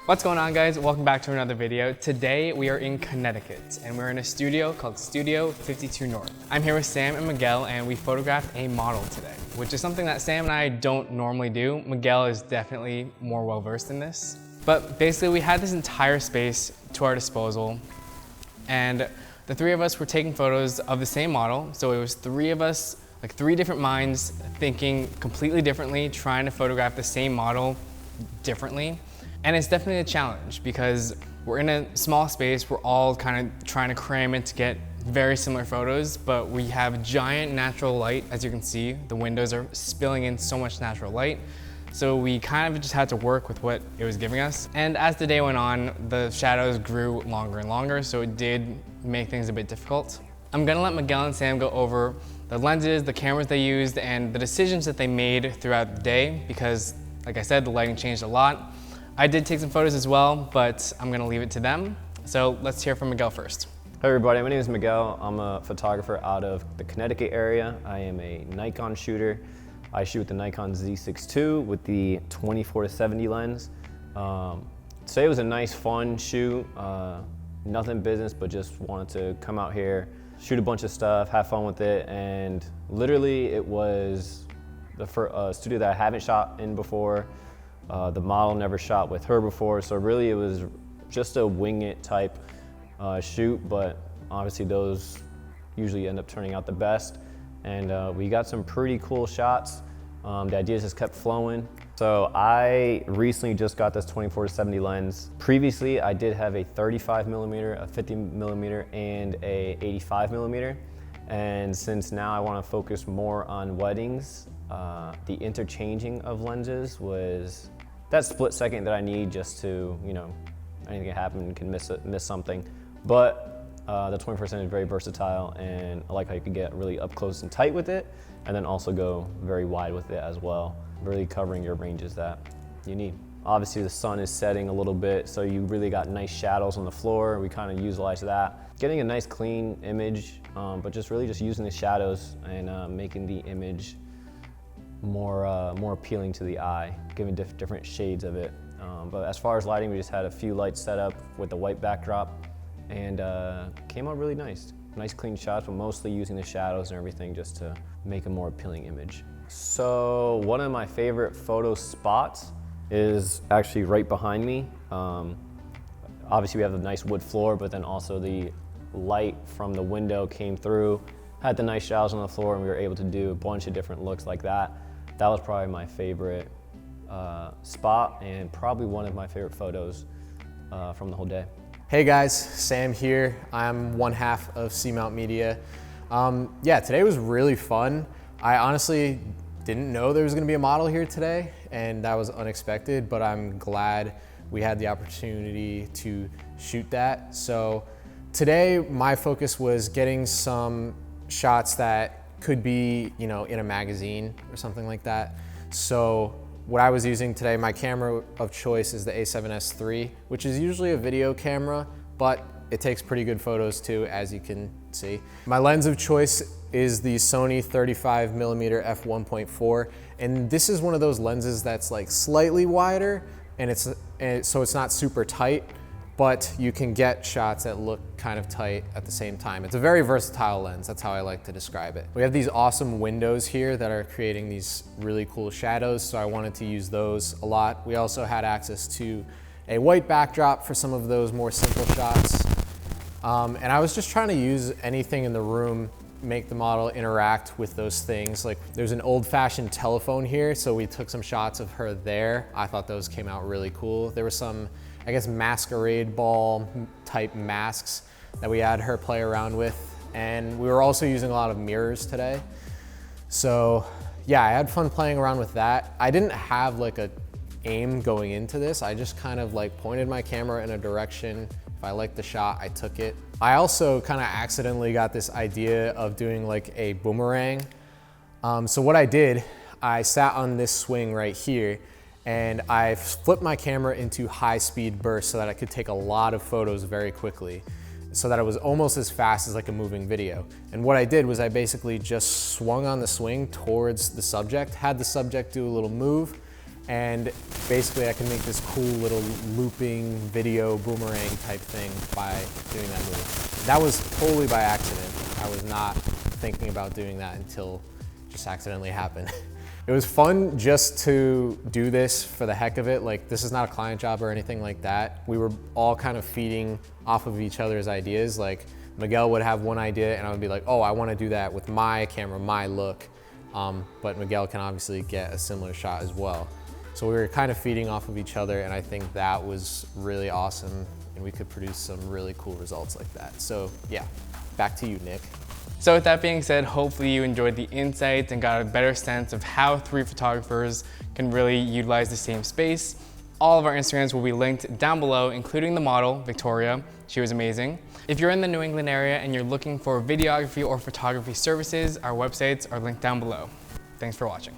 What's going on, guys? Welcome back to another video. Today we are in Connecticut and we're in a studio called Studio 52 North. I'm here with Sam and Miguel and we photographed a model today, which is something that Sam and I don't normally do. Miguel is definitely more well-versed in this. But basically we had this entire space to our disposal and the three of us were taking photos of the same model. So it was three of us, like three different minds thinking completely differently, trying to photograph the same model differently. And it's definitely a challenge because we're in a small space, we're all kind of trying to cram in to get very similar photos, but we have giant natural light. As you can see, the windows are spilling in so much natural light. So we kind of just had to work with what it was giving us. And as the day went on, the shadows grew longer and longer, so it did make things a bit difficult. I'm gonna let Miguel and Sam go over the lenses, the cameras they used, and the decisions that they made throughout the day because, like I said, the lighting changed a lot. I did take some photos as well, but I'm gonna leave it to them. So let's hear from Miguel first. Hey everybody, my name is Miguel. I'm a photographer out of the Connecticut area. I am a Nikon shooter. I shoot with the Nikon Z6 II with the 24-70 lens. Today was a nice, fun shoot. Nothing business, but just wanted to come out here, shoot a bunch of stuff, have fun with it, and literally it was the first studio that I haven't shot in before. The model never shot with her before, so really it was just a wing it type shoot, but obviously those usually end up turning out the best. And we got some pretty cool shots. The ideas just kept flowing. So I recently just got this 24-70 lens. Previously, I did have a 35mm, a 50mm, and a 85mm. And since now I want to focus more on weddings, the interchanging of lenses was that split second that I need just to, anything can happen, can miss something. But the 24-70 is very versatile, and I like how you can get really up close and tight with it, and then also go very wide with it as well, really covering your ranges that you need. Obviously the sun is setting a little bit, so you really got nice shadows on the floor. We kind of utilize that. Getting a nice clean image, but just really just using the shadows and making the image more appealing to the eye, giving different shades of it. But as far as lighting, we just had a few lights set up with the white backdrop and came out really nice. Nice clean shots, but mostly using the shadows and everything just to make a more appealing image. So one of my favorite photo spots is actually right behind me. Obviously we have the nice wood floor, but then also the light from the window came through, had the nice shadows on the floor, and we were able to do a bunch of different looks like that. That was probably my favorite spot and probably one of my favorite photos from the whole day. Hey guys, Sam here. I'm one half of SeaMount Media. Yeah, today was really fun. I honestly didn't know there was gonna be a model here today, and that was unexpected, but I'm glad we had the opportunity to shoot that. So today, my focus was getting some shots that could be, in a magazine or something like that. So what I was using today, my camera of choice is the A7S III, which is usually a video camera, but it takes pretty good photos too, as you can see. My lens of choice is the Sony 35mm f1.4, and this is one of those lenses that's like slightly wider, and so it's not super tight, but you can get shots that look kind of tight at the same time. It's a very versatile lens, that's how I like to describe it. We have these awesome windows here that are creating these really cool shadows, so I wanted to use those a lot. We also had access to a white backdrop for some of those more simple shots. And I was just trying to use anything in the room, make the model interact with those things. Like there's an old-fashioned telephone here, so we took some shots of her there. I thought those came out really cool. There were some, I guess, masquerade ball type masks that we had her play around with. And we were also using a lot of mirrors today. So yeah, I had fun playing around with that. I didn't have like a aim going into this. I just kind of like pointed my camera in a direction. If I liked the shot, I took it. I also kind of accidentally got this idea of doing like a boomerang. So what I did, I sat on this swing right here and I flipped my camera into high-speed burst so that I could take a lot of photos very quickly, so that it was almost as fast as like a moving video. And what I did was I basically just swung on the swing towards the subject, had the subject do a little move, And basically I can make this cool little looping video boomerang type thing by doing that move. That was totally by accident. I was not thinking about doing that until it just accidentally happened. It was fun just to do this for the heck of it. Like, this is not a client job or anything like that. We were all kind of feeding off of each other's ideas. Like, Miguel would have one idea and I would be like, oh, I want to do that with my camera, my look. But Miguel can obviously get a similar shot as well. So we were kind of feeding off of each other, and I think that was really awesome, and we could produce some really cool results like that. So yeah, back to you, Nick. So with that being said, hopefully you enjoyed the insights and got a better sense of how 3 photographers can really utilize the same space. All of our Instagrams will be linked down below, including the model, Victoria. She was amazing. If you're in the New England area and you're looking for videography or photography services, our websites are linked down below. Thanks for watching.